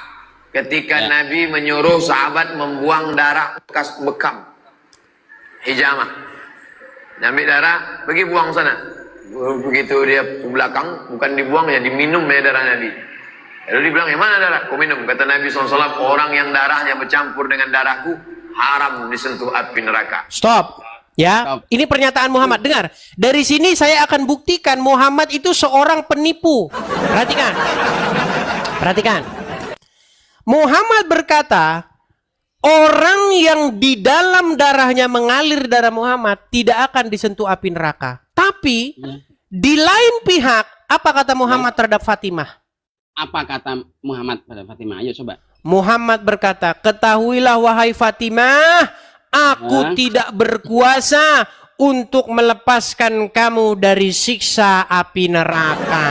Ketika Ya. Nabi menyuruh sahabat membuang darah bekas bekam. Hijamah. Ambil darah, pergi buang sana. Begitu dia ke belakang, bukan dibuang ya, diminum ya darah Nabi. Lalu dibilang, yang mana darah? Kau minum. Kata Nabi SAW, orang yang darahnya bercampur dengan darahku, haram disentuh api neraka. Stop. Ya, Stop. ini pernyataan Muhammad. Dengar, dari sini saya akan buktikan Muhammad itu seorang penipu. Perhatikan. Perhatikan. Muhammad berkata, orang yang di dalam darahnya mengalir darah Muhammad tidak akan disentuh api neraka. Tapi di lain pihak, apa kata Muhammad terhadap Fatimah? Apa kata Muhammad pada Fatimah? Ayo coba. Muhammad berkata, ketahuilah wahai Fatimah, aku tidak berkuasa untuk melepaskan kamu dari siksa api neraka.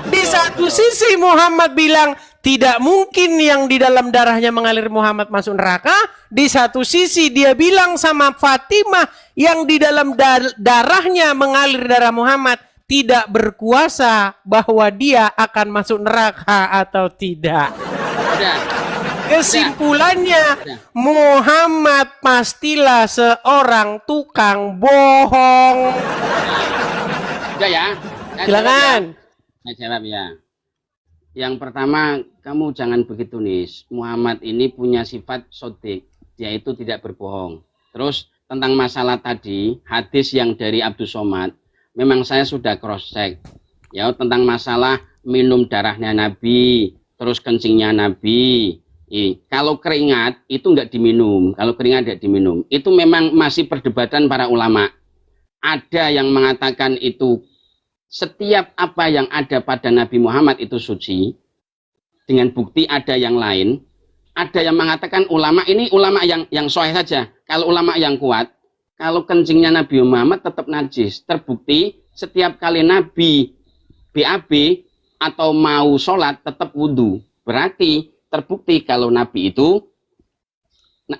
Di satu sisi Muhammad bilang, tidak mungkin yang di dalam darahnya mengalir Muhammad masuk neraka. Di satu sisi dia bilang sama Fatimah, yang di dalam darahnya mengalir darah Muhammad tidak berkuasa bahwa dia akan masuk neraka atau tidak. Udah. Kesimpulannya, Muhammad pastilah seorang tukang bohong. Udah ya. Silakan. Saya jawab ya. Yang pertama, kamu jangan begitu nih. Muhammad ini punya sifat sodik, yaitu tidak berbohong. Terus tentang masalah tadi, hadis yang dari Abdul Somad, memang saya sudah cross check. Ya, tentang masalah minum darahnya Nabi, terus kencingnya Nabi. Kalau keringat itu enggak diminum. Kalau keringat tidak diminum. Itu memang masih perdebatan para ulama. ada yang mengatakan itu setiap apa yang ada pada Nabi Muhammad itu suci, dengan bukti ada yang lain. Ada yang mengatakan ulama ini ulama yang sahih saja. Kalau ulama yang kuat, kalau kencingnya Nabi Muhammad tetap najis. Terbukti setiap kali Nabi BAB atau mau sholat tetap wudhu. Berarti terbukti kalau Nabi itu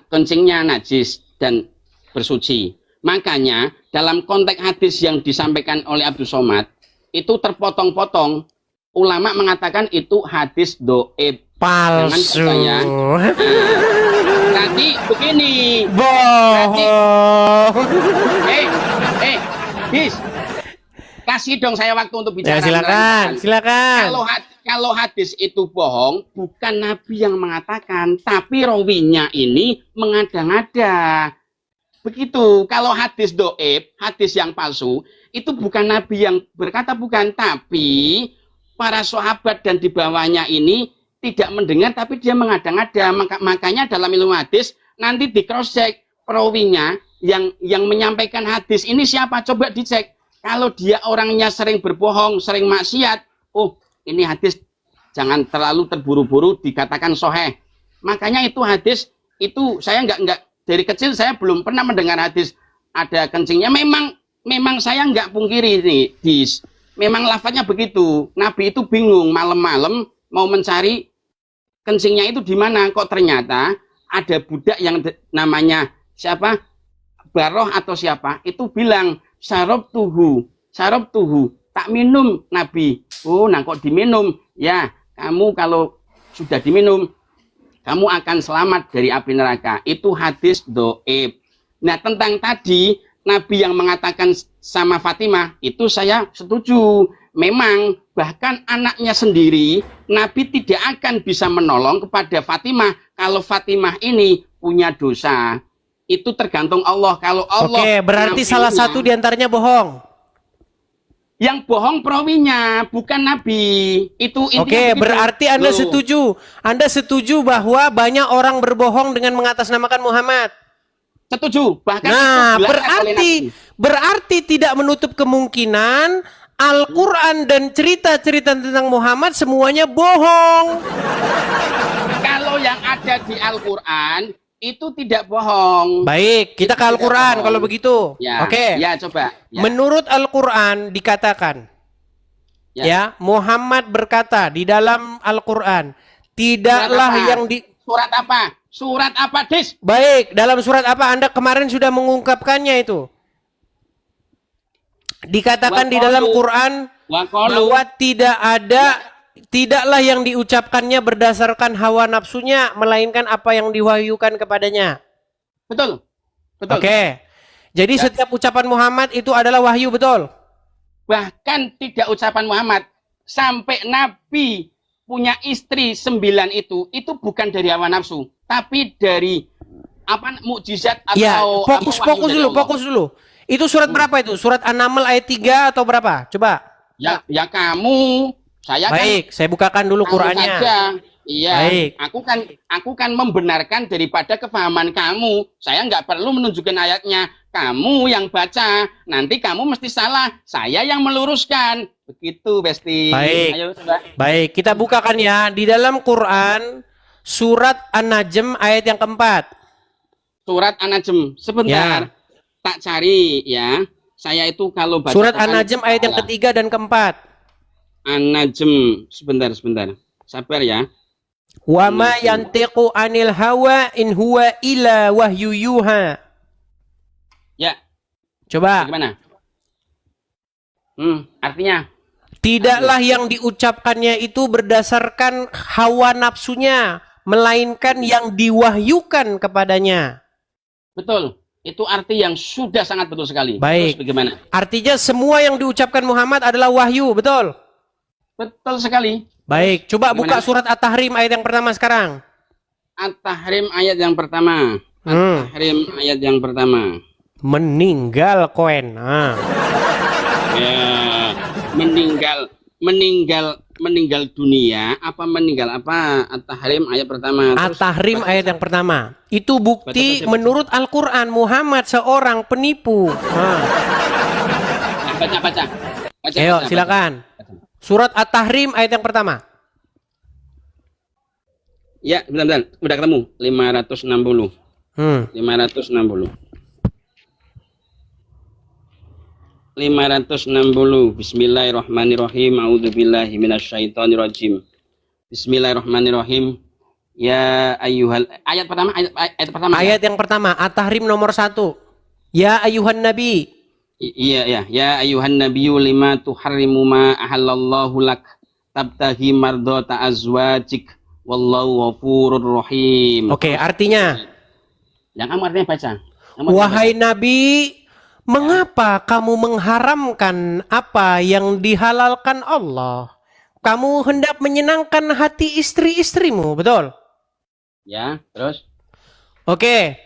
kencingnya najis dan bersuci. Makanya dalam konteks hadis yang disampaikan oleh Abdul Somad itu terpotong-potong. Ulama mengatakan itu hadis doib. Palsu. Nah, nanti begini. Bohong. Bis. Kasih dong saya waktu untuk Ya, bicara. silakan. Kalau hadis itu bohong, bukan Nabi yang mengatakan, tapi rawinya ini mengada-ngada. Begitu. Kalau hadis doib, hadis yang palsu, itu bukan Nabi yang berkata, bukan, tapi para sahabat dan di bawahnya ini tidak mendengar, tapi dia mengada-ngada. Makanya dalam ilmu hadis nanti di cross check perawinya yang menyampaikan hadis ini siapa, coba dicek. Kalau dia orangnya sering berbohong, sering maksiat, oh ini hadis jangan terlalu terburu-buru dikatakan sahih. Makanya itu hadis itu saya enggak dari kecil saya belum pernah mendengar hadis ada kencingnya. Memang saya enggak pungkiri ini, Dis. Memang lafadznya begitu. Nabi itu bingung malam-malam mau mencari kencingnya itu di mana. Kok ternyata ada budak yang namanya siapa? Baroh atau siapa? Itu bilang syarab tuhu, tak minum Nabi. Oh, nah kok diminum? Ya, kamu kalau sudah diminum, kamu akan selamat dari api neraka. Itu hadis doib. Nah, tentang tadi Nabi yang mengatakan sama Fatimah, itu saya setuju. Memang bahkan anaknya sendiri, Nabi tidak akan bisa menolong kepada Fatimah kalau Fatimah ini punya dosa. Itu tergantung Allah. Kalau Allah. Oke, berarti salah satu diantaranya bohong. Yang bohong perawinya, bukan Nabi. Itu Oke, berarti Anda setuju. Anda setuju bahwa banyak orang berbohong dengan mengatasnamakan Muhammad. Setuju. Bahkan nah, itu berarti tidak menutup kemungkinan Al-Quran dan cerita-cerita tentang Muhammad semuanya bohong. Kalau yang ada di Al-Quran itu tidak bohong. Baik, kita ke Al-Quran kalau begitu. Ya, Oke. Ya, coba. Ya. Menurut Al-Quran dikatakan, ya, Muhammad berkata di dalam Al-Quran, tidaklah yang di... Surat apa? Surat apa, Dis? Baik, dalam surat apa? Anda kemarin sudah mengungkapkannya itu. Dikatakan di dalam Quran bahwa tidaklah yang diucapkannya berdasarkan hawa nafsunya, melainkan apa yang diwahyukan kepadanya. Betul. Oke. Jadi setiap ucapan Muhammad itu adalah wahyu, betul? Bahkan tidak ucapan Muhammad. Sampai Nabi punya istri 9 itu bukan dari hawa nafsu. Tapi dari mukjizat atau... Ya, fokus dulu. Itu surat berapa itu? Surat An-Naml ayat 3 atau berapa? Coba. Ya kamu... Baik, saya bukakan dulu Qurannya. Iya, baik. Aku kan membenarkan daripada kepahaman kamu. Saya nggak perlu menunjukkan ayatnya. Kamu yang baca, nanti kamu mesti salah. Saya yang meluruskan. Begitu, Besti. Baik. Ayo, coba. Baik, kita bukakan ya di dalam Quran surat An-Najm ayat yang keempat. Surat An-Najm. Sebentar. Ya. Tak cari ya. Saya itu kalau baca surat An-Najm ayat yang ketiga dan keempat. An-Najm, sebentar. Sabar ya. Wa ma yantiqu anil hawa in huwa illa wahyu yuha. Ya. Coba. Gimana? Artinya tidaklah yang diucapkannya itu berdasarkan hawa nafsunya, melainkan yang diwahyukan kepadanya. Betul. Itu arti yang sudah sangat betul sekali. Baik. Terus bagaimana? Artinya semua yang diucapkan Muhammad adalah wahyu, betul? Betul sekali. Baik, coba buka Bagaimana? surat At-Tahrim ayat yang pertama sekarang. At-Tahrim ayat yang pertama. At-Tahrim ayat yang pertama. Meninggal koen. Nah. Ya, meninggal dunia apa meninggal apa? At-Tahrim ayat pertama. At-Tahrim ayat yang pertama. Itu bukti Betul. menurut Al-Quran Muhammad seorang penipu. Nah. Baca. Ayo, Baca. silakan. Surat At-Tahrim ayat yang pertama. Ya, bentar. Udah ketemu. 560. 560. 560. Bismillahirrahmanirrahim. A'udzubillahi minasyaitonirrajim. Bismillahirrahmanirrahim. Ya ayyuhal ayat pertama. Ayat yang pertama, At-Tahrim nomor 1. Ya ayuhan nabi. Iya. Ya ayyuhan nabiyyu lima tuharrimu ma ahallallahu lak tabtaghi mardata azwajik wallahu ghafurur rahim. Oke, artinya, Yang kamu artinya baca. wahai nabi, mengapa kamu mengharamkan apa yang dihalalkan Allah? Kamu hendak menyenangkan hati istri-istrimu, betul? Ya, terus Oke,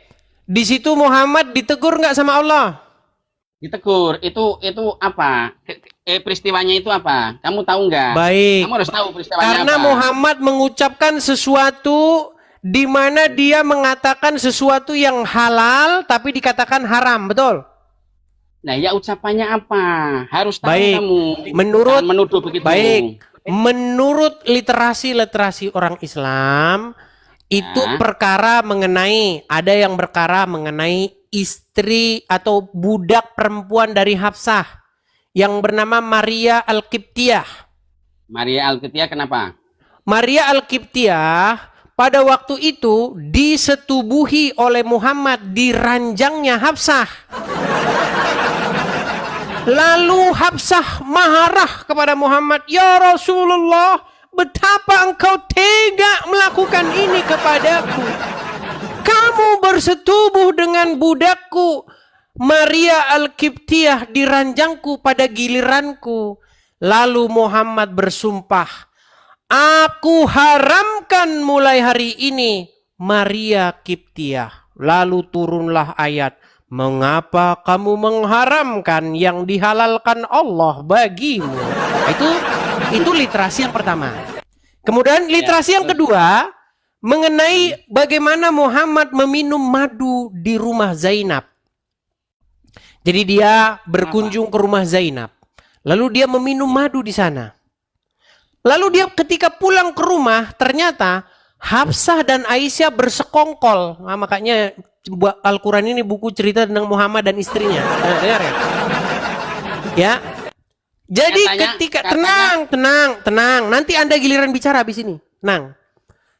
di situ Muhammad ditegur nggak sama Allah? ditegur. Itu apa? Peristiwanya itu apa? Kamu tahu nggak? Baik. Kamu harus tahu peristiwanya Karena apa. Muhammad mengucapkan sesuatu di mana dia mengatakan sesuatu yang halal tapi dikatakan haram, betul? Nah, ya ucapannya apa? Harus tahu Baik. kamu. Menurut Jangan menuduh begitu. Baik. Menurut literasi orang Islam itu perkara mengenai, ada yang berkara mengenai istri atau budak perempuan dari Hafsah yang bernama Maria Al-Qibtiyah. Maria Al-Qibtiyah kenapa? Maria Al-Qibtiyah pada waktu itu disetubuhi oleh Muhammad di ranjangnya Hafsah. Lalu Hafsah marah kepada Muhammad, "Ya Rasulullah, betapa engkau tega melakukan ini kepadaku. Kamu bersetubuh dengan budakku Maria Al-Qibtiyah di ranjangku pada giliranku." Lalu Muhammad bersumpah, "Aku haramkan mulai hari ini Maria Qibtiyah." Lalu turunlah ayat, "Mengapa kamu mengharamkan yang dihalalkan Allah bagimu?" Itu literasi yang pertama. Kemudian literasi yang kedua mengenai bagaimana Muhammad meminum madu di rumah Zainab. Jadi dia berkunjung ke rumah Zainab. Lalu dia meminum madu di sana. Lalu dia ketika pulang ke rumah ternyata Hafsah dan Aisyah bersekongkol. Nah, makanya Al-Quran ini buku cerita tentang Muhammad dan istrinya. Nah, dengar ya? Ya. Jadi ketika tenang. Nanti Anda giliran bicara habis ini. Tenang.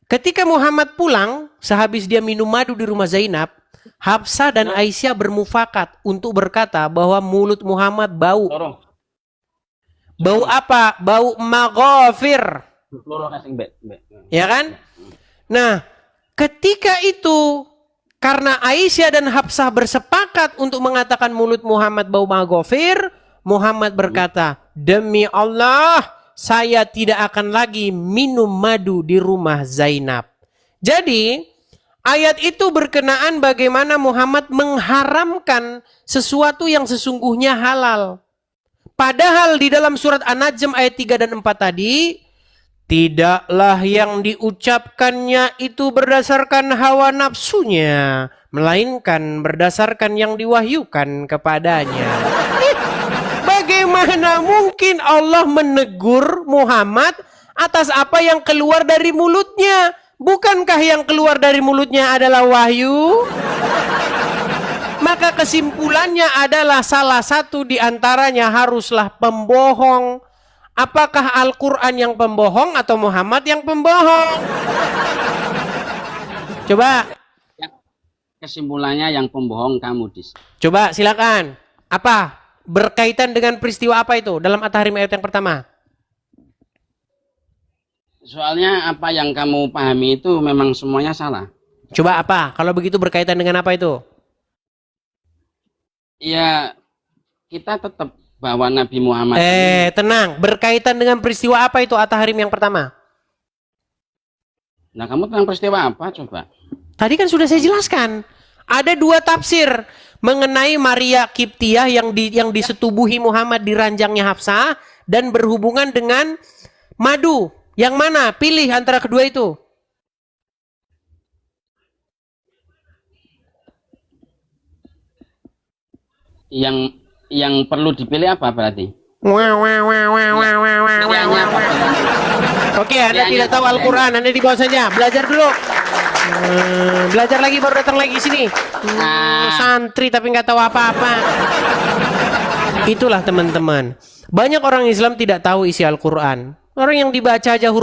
Ketika Muhammad pulang, sehabis dia minum madu di rumah Zainab, Hafsah dan Aisyah bermufakat untuk berkata bahwa mulut Muhammad bau. Bau apa? Bau maghafir. Ya kan? Nah, ketika itu karena Aisyah dan Hafsah bersepakat untuk mengatakan mulut Muhammad bau maghafir, Muhammad berkata, "Demi Allah, saya tidak akan lagi minum madu di rumah Zainab." Jadi, ayat itu berkenaan bagaimana Muhammad mengharamkan sesuatu yang sesungguhnya halal. Padahal di dalam surat An-Najm ayat 3 dan 4 tadi, tidaklah yang diucapkannya itu berdasarkan hawa nafsunya, melainkan berdasarkan yang diwahyukan kepadanya. Bagaimana mungkin Allah menegur Muhammad atas apa yang keluar dari mulutnya? Bukankah yang keluar dari mulutnya adalah wahyu? Maka kesimpulannya adalah salah satu di antaranya haruslah pembohong. Apakah Al-Quran yang pembohong atau Muhammad yang pembohong? Coba. Kesimpulannya yang pembohong kamu, Dis. Coba silakan. Apa? Berkaitan dengan peristiwa apa itu dalam At-Tahrim ayat yang pertama? Soalnya apa yang kamu pahami itu memang semuanya salah. Coba apa? Kalau begitu berkaitan dengan apa itu? Ya, kita tetap bahwa Nabi Muhammad tenang. Berkaitan dengan peristiwa apa itu At-Tahrim yang pertama? Nah, kamu tentang peristiwa apa coba? Tadi kan sudah saya jelaskan. Ada dua tafsir mengenai Maria Qibtiyah yang disetubuhi Muhammad di ranjangnya Hafsah dan berhubungan dengan madu. Yang mana? Pilih antara kedua itu. yang perlu dipilih apa berarti? Oke, Anda tidak tahu Al-Quran, Anda di bawah saja. Belajar dulu. Belajar lagi baru datang lagi sini. Santri tapi nggak tahu apa-apa. Itulah teman-teman. Banyak orang Islam tidak tahu isi Al-Quran. Orang yang dibaca aja huruf